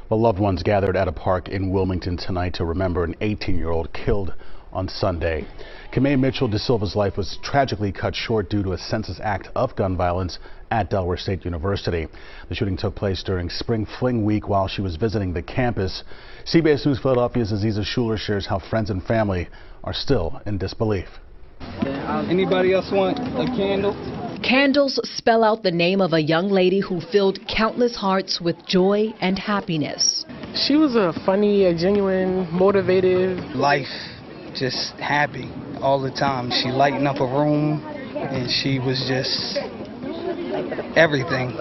Well, loved ones gathered at a park in Wilmington tonight to remember an 18-year-old killed on Sunday. Camay Mitchell De Silva's life was tragically cut short due to a senseless act of gun violence at Delaware State University. The shooting took place during Spring Fling Week while she was visiting the campus. CBS News Philadelphia's Aziza Schuler shares how friends and family are still in disbelief. Anybody else want a candle? Candles spell out the name of a young lady who filled countless hearts with joy and happiness. She was a funny, genuine, motivated. Life, just happy all the time. She lightened up a room and she was just everything.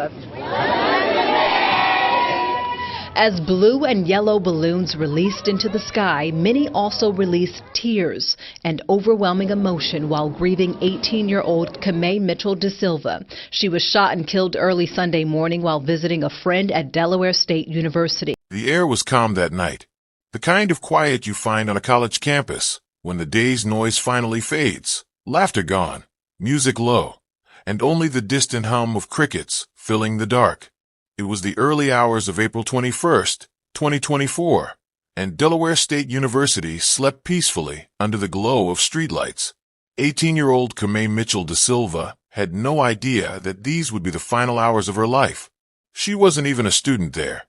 As blue and yellow balloons released into the sky, many also released tears and overwhelming emotion while grieving 18-year-old Camay Mitchell De Silva. She was shot and killed early Sunday morning while visiting a friend at Delaware State University. The air was calm that night, the kind of quiet you find on a college campus when the day's noise finally fades, laughter gone, music low, and only the distant hum of crickets filling the dark. It was the early hours of April 21st, 2024, and Delaware State University slept peacefully under the glow of streetlights. 18-year-old Camay Mitchell De Silva had no idea that these would be the final hours of her life. She wasn't even a student there.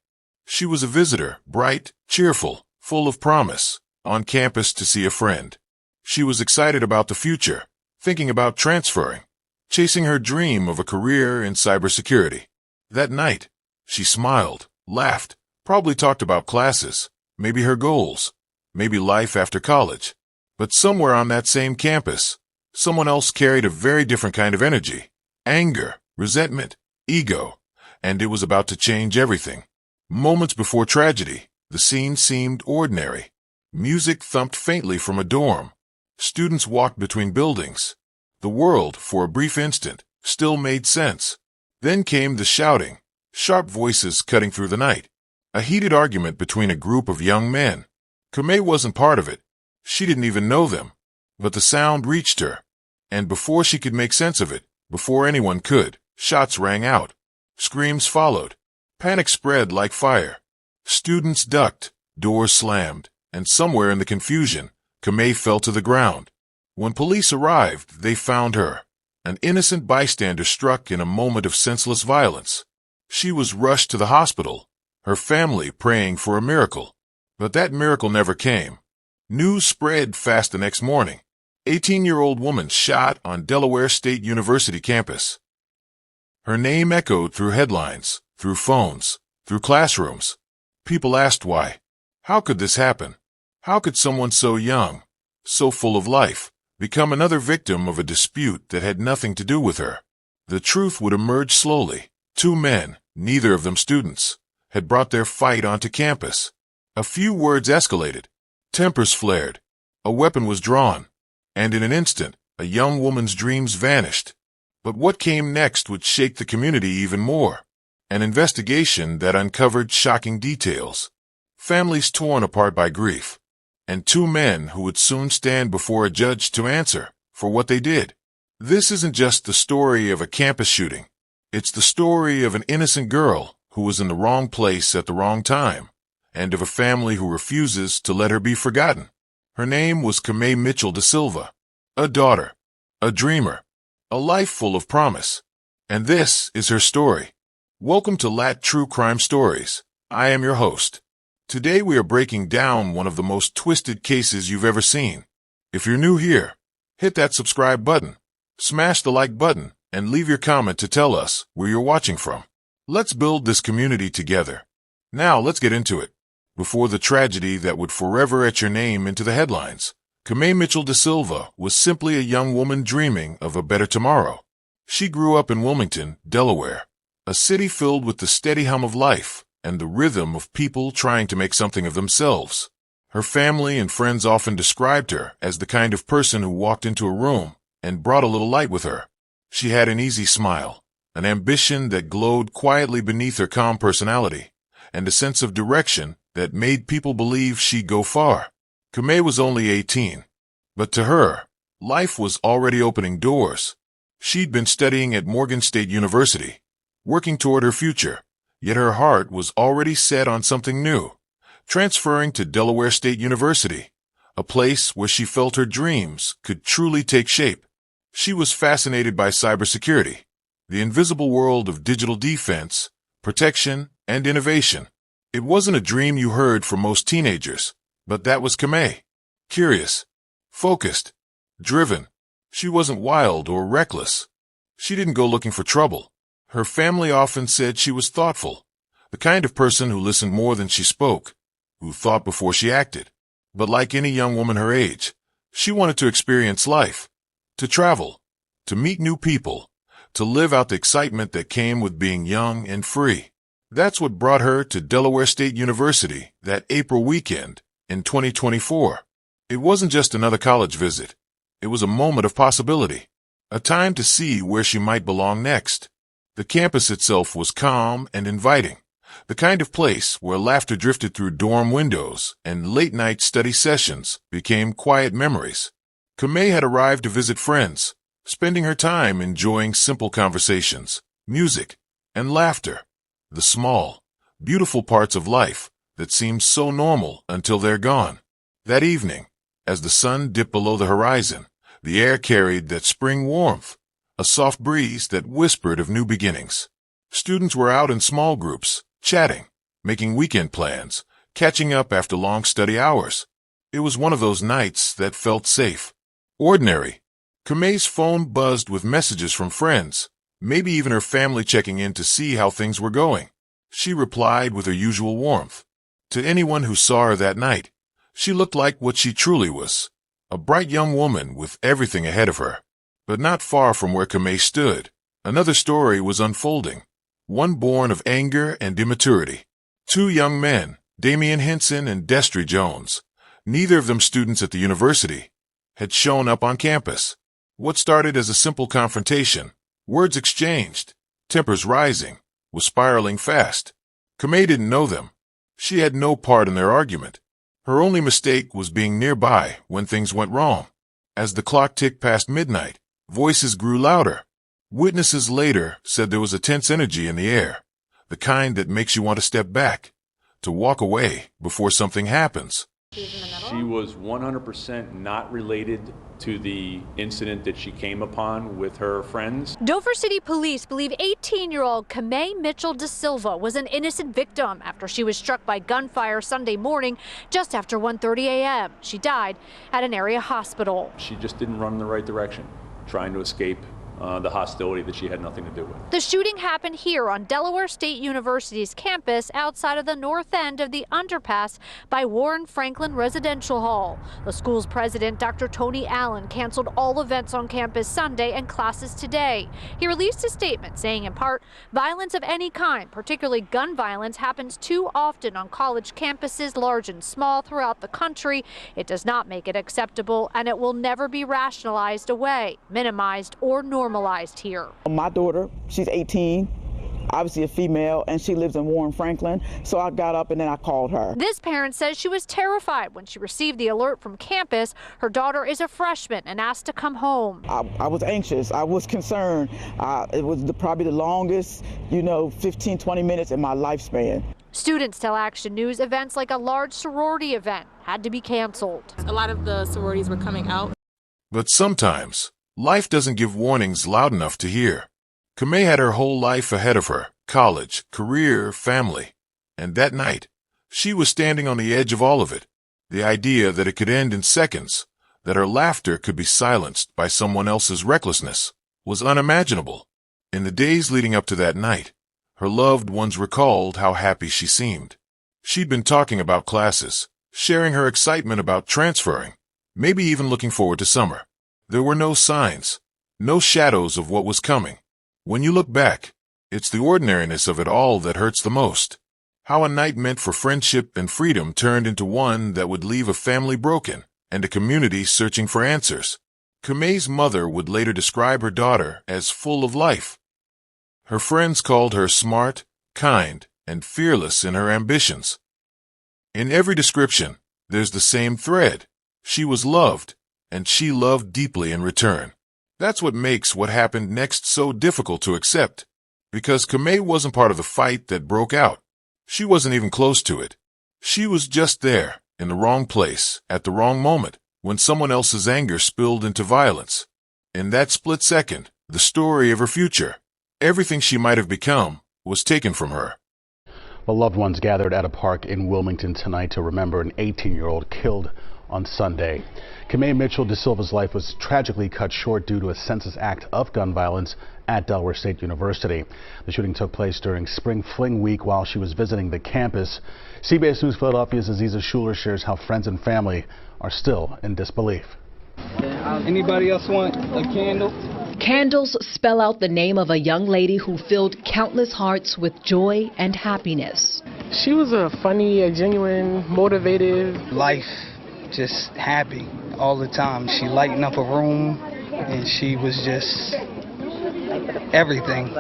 She was a visitor, bright, cheerful, full of promise, on campus to see a friend. She was excited about the future, thinking about transferring, chasing her dream of a career in cybersecurity. That night, she smiled, laughed, probably talked about classes, maybe her goals, maybe life after college. But somewhere on that same campus, someone else carried a very different kind of energy, anger, resentment, ego, and it was about to change everything. Moments before tragedy, the scene seemed ordinary. Music thumped faintly from a dorm. Students walked between buildings. The world, for a brief instant, still made sense. Then came the shouting. Sharp voices cutting through the night. A heated argument between a group of young men. Camay wasn't part of it. She didn't even know them. But the sound reached her. And before she could make sense of it, before anyone could, shots rang out. Screams followed. Panic spread like fire. Students ducked, doors slammed, and somewhere in the confusion, Camay fell to the ground. When police arrived, they found her, an innocent bystander struck in a moment of senseless violence. She was rushed to the hospital, her family praying for a miracle. But that miracle never came. News spread fast the next morning. 18-year-old woman shot on Delaware State University campus. Her name echoed through headlines, through phones, through classrooms. People asked why. How could this happen? How could someone so young, so full of life, become another victim of a dispute that had nothing to do with her? The truth would emerge slowly. Two men, neither of them students, had brought their fight onto campus. A few words escalated. Tempers flared. A weapon was drawn. And in an instant, a young woman's dreams vanished. But what came next would shake the community even more. An investigation that uncovered shocking details. Families torn apart by grief. And two men who would soon stand before a judge to answer for what they did. This isn't just the story of a campus shooting. It's the story of an innocent girl who was in the wrong place at the wrong time, and of a family who refuses to let her be forgotten. Her name was Camay Mitchell De Silva, a daughter, a dreamer, a life full of promise. And this is her story. Welcome to Lat True Crime Stories. I am your host. Today we are breaking down one of the most twisted cases you've ever seen. If you're new here, hit that subscribe button, smash the like button, and leave your comment to tell us where you're watching from. Let's build this community together. Now let's get into it. Before the tragedy that would forever etch her name into the headlines, Camay Mitchell De Silva was simply a young woman dreaming of a better tomorrow. She grew up in Wilmington, Delaware, a city filled with the steady hum of life and the rhythm of people trying to make something of themselves. Her family and friends often described her as the kind of person who walked into a room and brought a little light with her. She had an easy smile, an ambition that glowed quietly beneath her calm personality, and a sense of direction that made people believe she'd go far. Camay was only 18, but to her, life was already opening doors. She'd been studying at Morgan State University, working toward her future, yet her heart was already set on something new, transferring to Delaware State University, a place where she felt her dreams could truly take shape. She was fascinated by cybersecurity, the invisible world of digital defense, protection, and innovation. It wasn't a dream you heard from most teenagers, but that was Camay. Curious, focused, driven. She wasn't wild or reckless. She didn't go looking for trouble. Her family often said she was thoughtful, the kind of person who listened more than she spoke, who thought before she acted. But like any young woman her age, she wanted to experience life, to travel, to meet new people, to live out the excitement that came with being young and free. That's what brought her to Delaware State University that April weekend in 2024. It wasn't just another college visit. It was a moment of possibility, a time to see where she might belong next. The campus itself was calm and inviting, the kind of place where laughter drifted through dorm windows and late-night study sessions became quiet memories. Camay had arrived to visit friends, spending her time enjoying simple conversations, music, and laughter, the small, beautiful parts of life that seem so normal until they're gone. That evening, as the sun dipped below the horizon, the air carried that spring warmth, a soft breeze that whispered of new beginnings. Students were out in small groups, chatting, making weekend plans, catching up after long study hours. It was one of those nights that felt safe, ordinary. Camay's phone buzzed with messages from friends, maybe even her family checking in to see how things were going. She replied with her usual warmth. To anyone who saw her that night, she looked like what she truly was, a bright young woman with everything ahead of her. But not far from where Camay stood, another story was unfolding, one born of anger and immaturity. Two young men, Damian Henson and Destry Jones, neither of them students at the university, had shown up on campus. What started as a simple confrontation, words exchanged, tempers rising, was spiraling fast. Camay didn't know them. She had no part in their argument. Her only mistake was being nearby when things went wrong. As the clock ticked past midnight, voices grew louder. Witnesses later said there was a tense energy in the air, the kind that makes you want to step back, to walk away before something happens. She was 100% not related to the incident that she came upon with her friends. Dover City Police believe 18-year-old Camay Mitchell De Silva was an innocent victim after she was struck by gunfire Sunday morning just after 1:30 a.m. She died at an area hospital. She just didn't run in the right direction, trying to escape the hostility that she had nothing to do with. The shooting happened here on Delaware State University's campus outside of the north end of the underpass by Warren Franklin Residential Hall. The school's president, Dr. Tony Allen, canceled all events on campus Sunday and classes today. He released a statement saying, in part, violence of any kind, particularly gun violence, happens too often on college campuses, large and small, throughout the country. It does not make it acceptable, and it will never be rationalized away, minimized, or normalized here. My daughter, she's 18, obviously a female, and she lives in Warren Franklin, so I got up and then I called her. This parent says she was terrified when she received the alert from campus. Her daughter is a freshman and asked to come home. I was anxious. I was concerned. It was probably the longest, 15, 20 minutes in my lifespan. Students tell Action News events like a large sorority event had to be canceled. A lot of the sororities were coming out. But sometimes, life doesn't give warnings loud enough to hear. Camay had her whole life ahead of her, college, career, family. And that night, she was standing on the edge of all of it. The idea that it could end in seconds, that her laughter could be silenced by someone else's recklessness, was unimaginable. In the days leading up to that night, her loved ones recalled how happy she seemed. She'd been talking about classes, sharing her excitement about transferring, maybe even looking forward to summer. There were no signs, no shadows of what was coming. When you look back, it's the ordinariness of it all that hurts the most. How a night meant for friendship and freedom turned into one that would leave a family broken and a community searching for answers. Camay's mother would later describe her daughter as full of life. Her friends called her smart, kind, and fearless in her ambitions. In every description, there's the same thread. She was loved, and she loved deeply in return. That's what makes what happened next so difficult to accept. because Camay wasn't part of the fight that broke out. She wasn't even close to it. She was just there, in the wrong place, at the wrong moment, when someone else's anger spilled into violence. In that split second, the story of her future, everything she might have become, was taken from her. Well, loved ones gathered at a park in Wilmington tonight to remember an 18-year-old killed on Sunday. Camay Mitchell de Silva's life was tragically cut short due to a senseless act of gun violence at Delaware State University. The shooting took place during Spring Fling Week while she was visiting the campus. CBS News Philadelphia's Aziza Schuler shares how friends and family are still in disbelief. Anybody else want a candle? Candles spell out the name of a young lady who filled countless hearts with joy and happiness. She was a funny, a genuine, motivated. Life, just happy all the time. She lightened up a room, and she was just everything.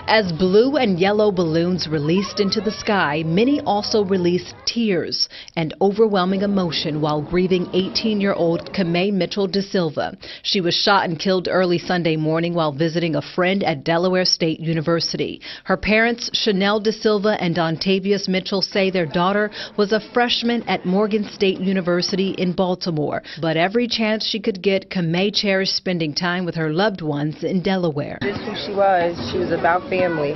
As blue and yellow balloons released into the sky, many also released tears and overwhelming emotion while grieving 18-year-old Camay Mitchell de Silva. She was shot and killed early Sunday morning while visiting a friend at Delaware State University. Her parents, Chanel de Silva and Ontavius Mitchell, say their daughter was a freshman at Morgan State University in Baltimore. But every chance she could get, Camay cherished spending time with her loved ones in Delaware. This is who she was. She was about family,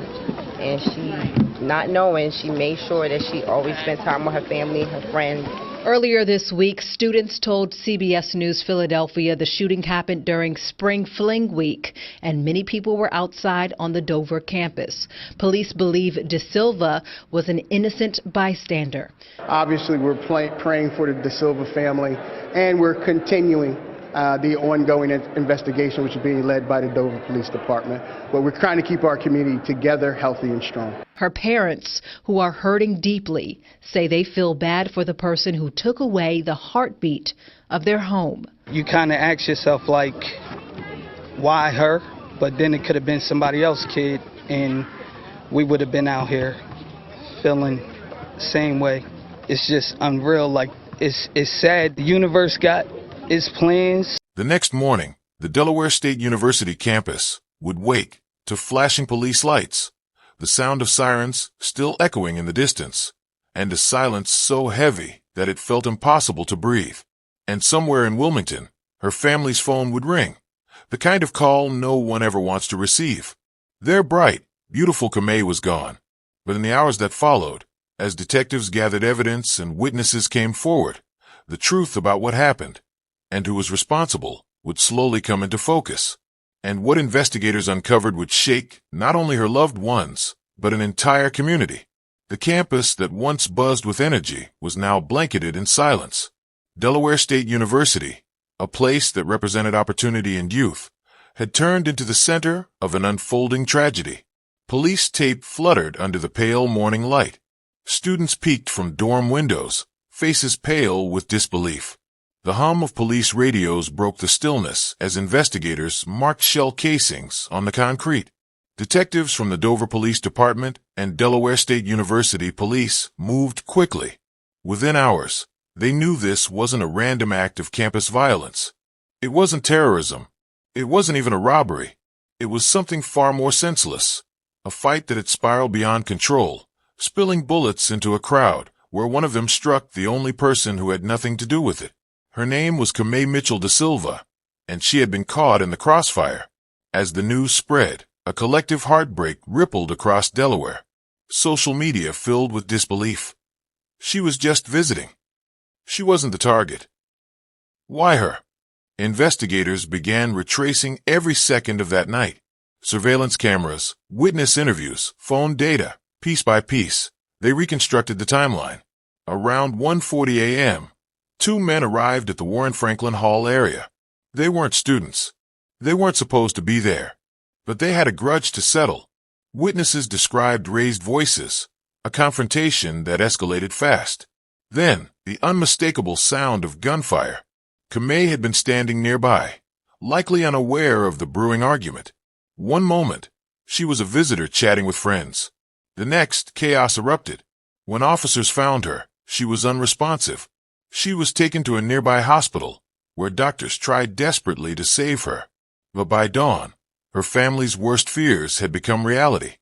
and she, not knowing, she made sure that she always spent time with her family, her friends. Earlier this week, students told CBS News Philadelphia the shooting happened during Spring Fling Week, and many people were outside on the Dover campus. Police believe De Silva was an innocent bystander. Obviously, we're praying for the De Silva family, and we're continuing the ongoing investigation, which is being led by the Dover Police Department. But we're trying to keep our community together, healthy and strong. Her parents, who are hurting deeply, say they feel bad for the person who took away the heartbeat of their home. You kind of ask yourself, like, why her? But then it could have been somebody else's kid, and we would have been out here feeling the same way. It's just unreal. Like, it's sad. The universe got its plans. The next morning, the Delaware State University campus would wake to flashing police lights, the sound of sirens still echoing in the distance, and a silence so heavy that it felt impossible to breathe. And somewhere in Wilmington, her family's phone would ring, the kind of call no one ever wants to receive. Their bright, beautiful Camay was gone. But in the hours that followed, as detectives gathered evidence and witnesses came forward, the truth about what happened and who was responsible would slowly come into focus. And what investigators uncovered would shake not only her loved ones, but an entire community. The campus that once buzzed with energy was now blanketed in silence. Delaware State University, a place that represented opportunity and youth, had turned into the center of an unfolding tragedy. Police tape fluttered under the pale morning light. Students peeked from dorm windows, faces pale with disbelief. The hum of police radios broke the stillness as investigators marked shell casings on the concrete. Detectives from the Dover Police Department and Delaware State University Police moved quickly. Within hours, they knew this wasn't a random act of campus violence. It wasn't terrorism. It wasn't even a robbery. It was something far more senseless. A fight that had spiraled beyond control, spilling bullets into a crowd where one of them struck the only person who had nothing to do with it. Her name was Camay Mitchell de Silva, and she had been caught in the crossfire. As the news spread, a collective heartbreak rippled across Delaware. Social media filled with disbelief. She was just visiting. She wasn't the target. Why her? Investigators began retracing every second of that night. Surveillance cameras, witness interviews, phone data, piece by piece. They reconstructed the timeline. Around 1:40 a.m., two men arrived at the Warren Franklin Hall area. They weren't students. They weren't supposed to be there. But they had a grudge to settle. Witnesses described raised voices, a confrontation that escalated fast. Then, the unmistakable sound of gunfire. Camay had been standing nearby, likely unaware of the brewing argument. One moment, she was a visitor chatting with friends. The next, chaos erupted. When officers found her, she was unresponsive. She was taken to a nearby hospital, where doctors tried desperately to save her. But by dawn, Her family's worst fears had become reality.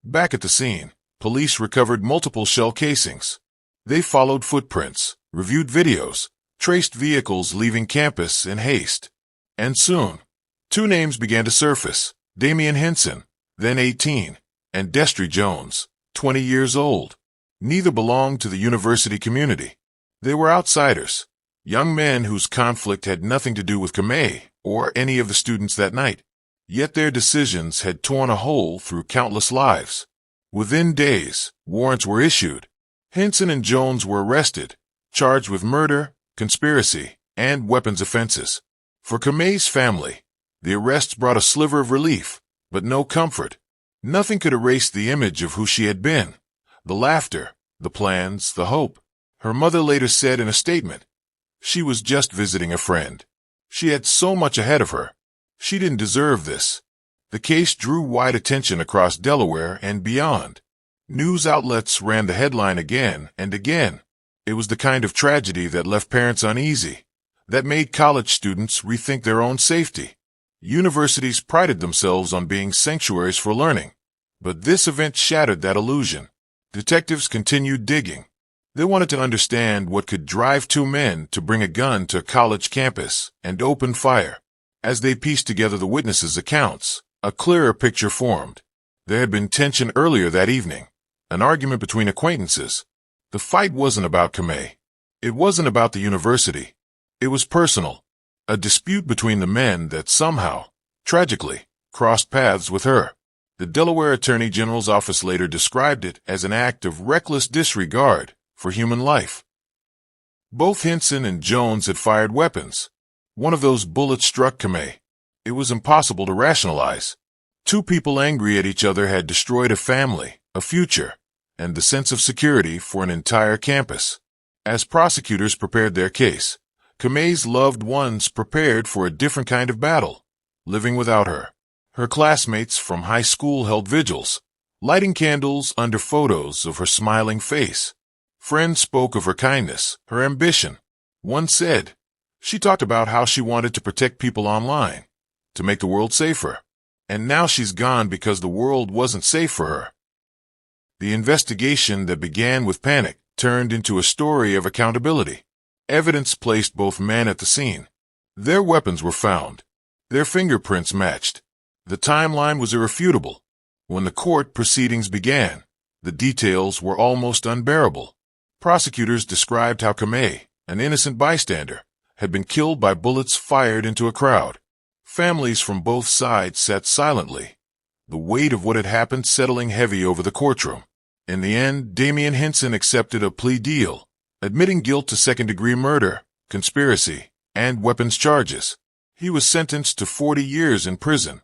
Back at the scene, police recovered multiple shell casings. They followed footprints, reviewed videos, traced vehicles leaving campus in haste. And soon, two names began to surface: Damian Henson, then 18, and Destry Jones, 20 years old. Neither belonged to the university community. They were outsiders, young men whose conflict had nothing to do with Camay or any of the students that night. Yet their decisions had torn a hole through countless lives. Within days, warrants were issued. Henson and Jones were arrested, charged with murder, conspiracy, and weapons offenses. For Camay's family, the arrests brought a sliver of relief, but no comfort. Nothing could erase the image of who she had been: the laughter, the plans, the hope. Her mother later said in a statement, "She was just visiting a friend. She had so much ahead of her. She didn't deserve this." The case drew wide attention across Delaware and beyond. News outlets ran the headline again and again. It was the kind of tragedy that left parents uneasy, that made college students rethink their own safety. Universities prided themselves on being sanctuaries for learning. But this event shattered that illusion. Detectives continued digging. They wanted to understand what could drive two men to bring a gun to a college campus and open fire. As they pieced together the witnesses' accounts, a clearer picture formed. There had been tension earlier that evening, an argument between acquaintances. The fight wasn't about Camay. It wasn't about the university. It was personal, a dispute between the men that somehow, tragically, crossed paths with her. The Delaware Attorney General's office later described it as an act of reckless disregard for human life. Both Henson and Jones had fired weapons. One of those bullets struck Camay. It was impossible to rationalize. Two people angry at each other had destroyed a family, a future, and the sense of security for an entire campus. As prosecutors prepared their case, Camay's loved ones prepared for a different kind of battle, living without her. Her classmates from high school held vigils, lighting candles under photos of her smiling face. Friends spoke of her kindness, her ambition. One said, "She talked about how she wanted to protect people online, to make the world safer. And now she's gone because the world wasn't safe for her." The investigation that began with panic turned into a story of accountability. Evidence placed both men at the scene. Their weapons were found. Their fingerprints matched. The timeline was irrefutable. When the court proceedings began, the details were almost unbearable. Prosecutors described how Camay, an innocent bystander, had been killed by bullets fired into a crowd. Families from both sides sat silently, the weight of what had happened settling heavy over the courtroom. In the end, Damian Henson accepted a plea deal, admitting guilt to second-degree murder, conspiracy, and weapons charges. He was sentenced to 40 years in prison.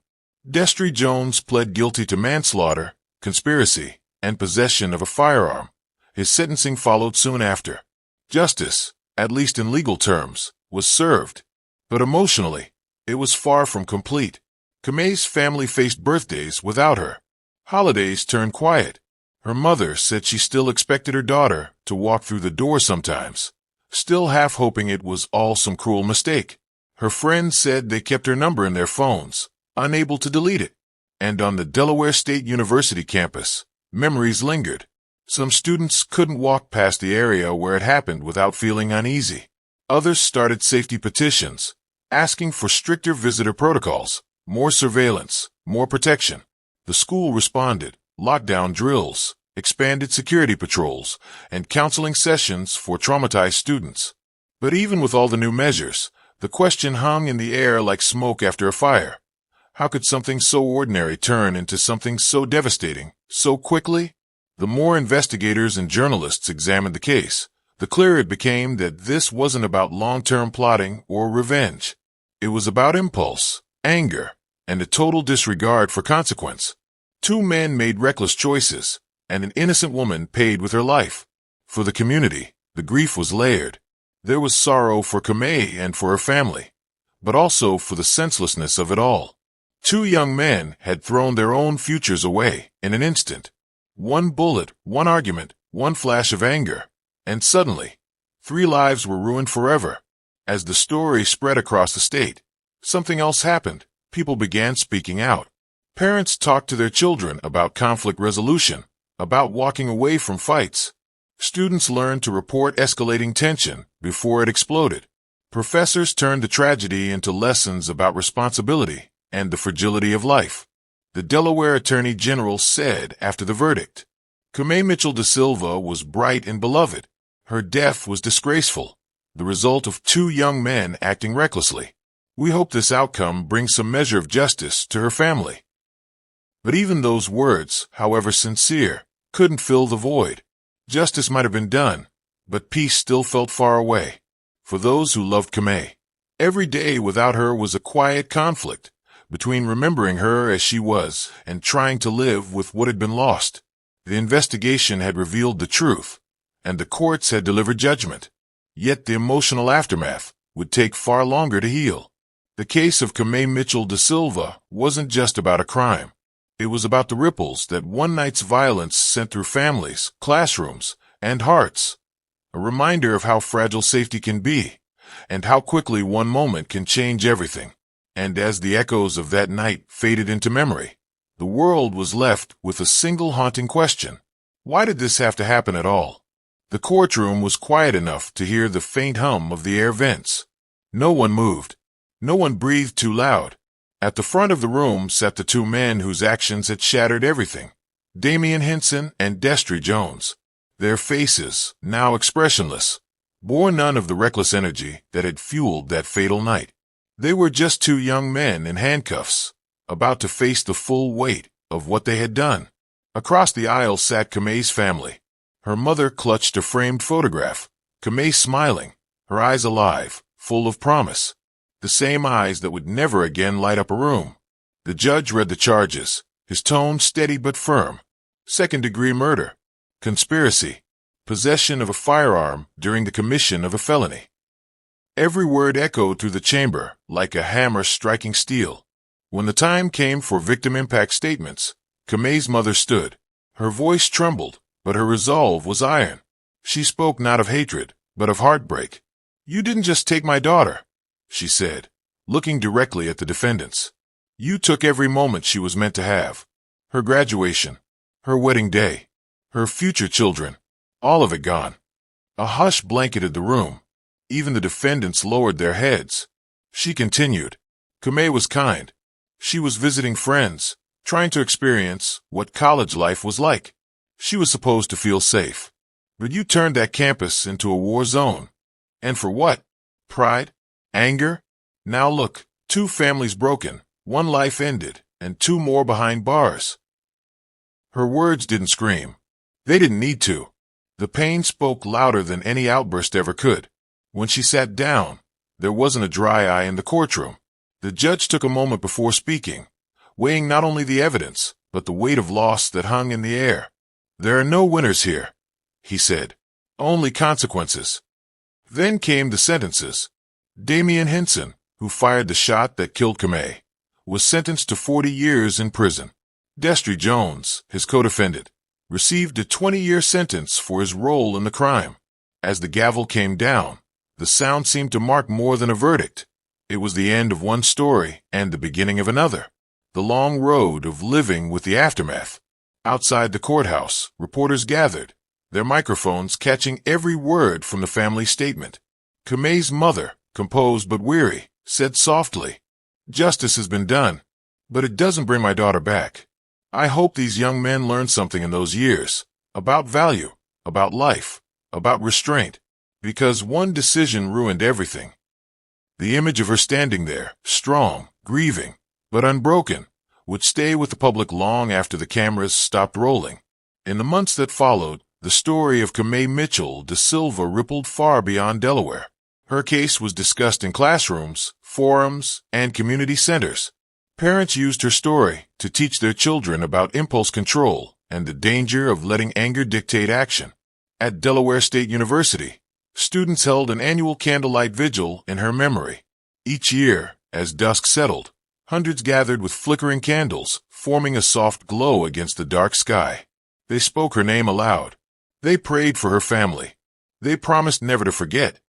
Destry Jones pled guilty to manslaughter, conspiracy, and possession of a firearm. His sentencing followed soon after. Justice, at least in legal terms, was served. But emotionally, it was far from complete. Camay's family faced birthdays without her. Holidays turned quiet. Her mother said she still expected her daughter to walk through the door sometimes, still half hoping it was all some cruel mistake. Her friends said they kept her number in their phones, unable to delete it. And on the Delaware State University campus, memories lingered. Some students couldn't walk past the area where it happened without feeling uneasy. Others started safety petitions, asking for stricter visitor protocols, more surveillance, more protection. The school responded: lockdown drills, expanded security patrols, and counseling sessions for traumatized students. But even with all the new measures, the question hung in the air like smoke after a fire. How could something so ordinary turn into something so devastating, so quickly? The more investigators and journalists examined the case, the clearer it became that this wasn't about long-term plotting or revenge. It was about impulse, anger, and a total disregard for consequence. Two men made reckless choices, and an innocent woman paid with her life. For the community, the grief was layered. There was sorrow for Camay and for her family, but also for the senselessness of it all. Two young men had thrown their own futures away in an instant. One bullet, one argument, one flash of anger, and suddenly, 3 lives were ruined forever. As the story spread across the state, something else happened. People began speaking out. Parents talked to their children about conflict resolution, about walking away from fights. Students learned to report escalating tension before it exploded. Professors turned the tragedy into lessons about responsibility and the fragility of life. The Delaware Attorney General said after the verdict, Camay Mitchell da Silva was bright and beloved. Her death was disgraceful, the result of two young men acting recklessly. We hope this outcome brings some measure of justice to her family. But even those words, however sincere, couldn't fill the void. Justice might have been done, but peace still felt far away. For those who loved Camay, every day without her was a quiet conflict between remembering her as she was and trying to live with what had been lost. The investigation had revealed the truth, and the courts had delivered judgment. Yet the emotional aftermath would take far longer to heal. The case of Camay Mitchell da Silva wasn't just about a crime. It was about the ripples that one night's violence sent through families, classrooms, and hearts. A reminder of how fragile safety can be, and how quickly one moment can change everything. And as the echoes of that night faded into memory, the world was left with a single haunting question. Why did this have to happen at all? The courtroom was quiet enough to hear the faint hum of the air vents. No one moved. No one breathed too loud. At the front of the room sat the two men whose actions had shattered everything, Damian Henson and Destry Jones. Their faces, now expressionless, bore none of the reckless energy that had fueled that fatal night. They were just two young men in handcuffs, about to face the full weight of what they had done. Across the aisle sat Camay's family. Her mother clutched a framed photograph, Camay smiling, her eyes alive, full of promise. The same eyes that would never again light up a room. The judge read the charges, his tone steady but firm. Second-degree murder, conspiracy, possession of a firearm during the commission of a felony. Every word echoed through the chamber like a hammer striking steel. When the time came for victim impact statements, Camay's mother stood. Her voice trembled, but her resolve was iron. She spoke not of hatred, but of heartbreak. "You didn't just take my daughter," she said, looking directly at the defendants. "You took every moment she was meant to have. Her graduation, her wedding day, her future children, all of it gone." A hush blanketed the room. Even the defendants lowered their heads. She continued. Camay was kind. She was visiting friends, trying to experience what college life was like. She was supposed to feel safe. But you turned that campus into a war zone. And for what? Pride? Anger? Now look, two families broken, one life ended, and two more behind bars. Her words didn't scream. They didn't need to. The pain spoke louder than any outburst ever could. When she sat down, there wasn't a dry eye in the courtroom. The judge took a moment before speaking, weighing not only the evidence, but the weight of loss that hung in the air. "There are no winners here," he said. "Only consequences." Then came the sentences. Damian Henson, who fired the shot that killed Camay, was sentenced to 40 years in prison. Destry Jones, his co-defendant, received a 20-year sentence for his role in the crime. As the gavel came down, the sound seemed to mark more than a verdict. It was the end of one story and the beginning of another. The long road of living with the aftermath. Outside the courthouse, reporters gathered, their microphones catching every word from the family statement. Camay's mother, composed but weary, said softly, "Justice has been done, but it doesn't bring my daughter back. I hope these young men learned something in those years, about value, about life, about restraint, because one decision ruined everything." The image of her standing there, strong, grieving, but unbroken, would stay with the public long after the cameras stopped rolling. In the months that followed, the story of Camay Mitchell da Silva rippled far beyond Delaware. Her case was discussed in classrooms, forums, and community centers. Parents used her story to teach their children about impulse control and the danger of letting anger dictate action. At Delaware State University, students held an annual candlelight vigil in her memory. Each year, as dusk settled, hundreds gathered with flickering candles, forming a soft glow against the dark sky. They spoke her name aloud. They prayed for her family. They promised never to forget.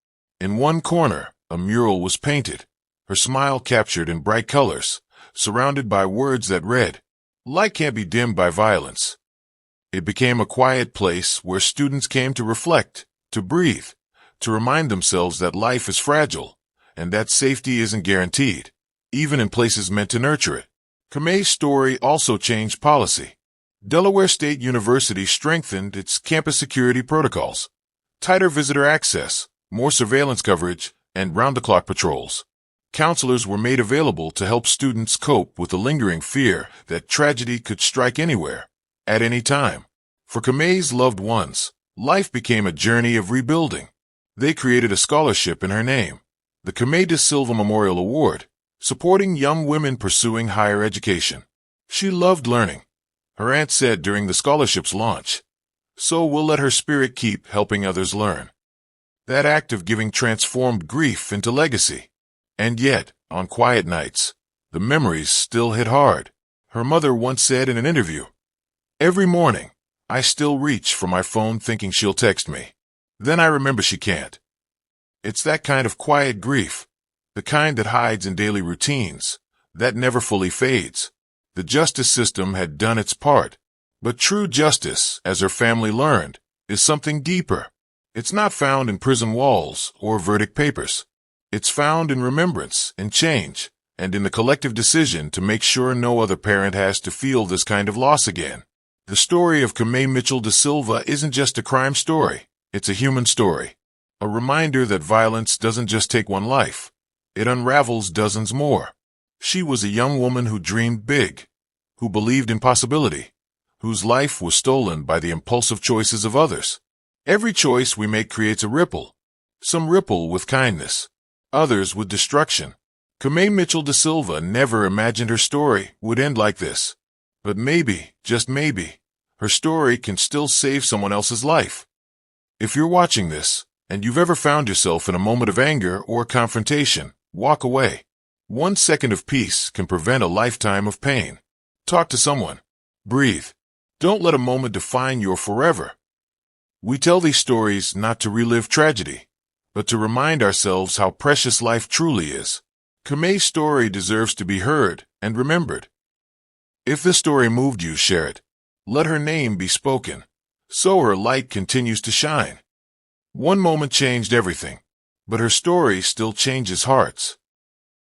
In one corner, a mural was painted, her smile captured in bright colors, surrounded by words that read, Light can't be dimmed by violence. It became a quiet place where students came to reflect, to breathe, to remind themselves that life is fragile and that safety isn't guaranteed, even in places meant to nurture it. Camay's story also changed policy. Delaware State University strengthened its campus security protocols, tighter visitor access, more surveillance coverage, and round-the-clock patrols. Counselors were made available to help students cope with the lingering fear that tragedy could strike anywhere, at any time. For Camay's loved ones, life became a journey of rebuilding. They created a scholarship in her name, the Camay de Silva Memorial Award, supporting young women pursuing higher education. She loved learning. Her aunt said during the scholarship's launch, "So we'll let her spirit keep helping others learn." That act of giving transformed grief into legacy. And yet, on quiet nights, the memories still hit hard. Her mother once said in an interview, "Every morning, I still reach for my phone thinking she'll text me. Then I remember she can't." It's that kind of quiet grief, the kind that hides in daily routines, that never fully fades. The justice system had done its part, but true justice, as her family learned, is something deeper. It's not found in prison walls or verdict papers. It's found in remembrance, in change, and in the collective decision to make sure no other parent has to feel this kind of loss again. The story of Camay Mitchell de Silva isn't just a crime story, it's a human story. A reminder that violence doesn't just take one life, it unravels dozens more. She was a young woman who dreamed big, who believed in possibility, whose life was stolen by the impulsive choices of others. Every choice we make creates a ripple. Some ripple with kindness, others with destruction. Camay Mitchell de Silva never imagined her story would end like this. But maybe, just maybe, her story can still save someone else's life. If you're watching this, and you've ever found yourself in a moment of anger or confrontation, walk away. 1 second of peace can prevent a lifetime of pain. Talk to someone. Breathe. Don't let a moment define your forever. We tell these stories not to relive tragedy, but to remind ourselves how precious life truly is. Camay's story deserves to be heard and remembered. If this story moved you, share it. Let her name be spoken, so her light continues to shine. One moment changed everything, but her story still changes hearts.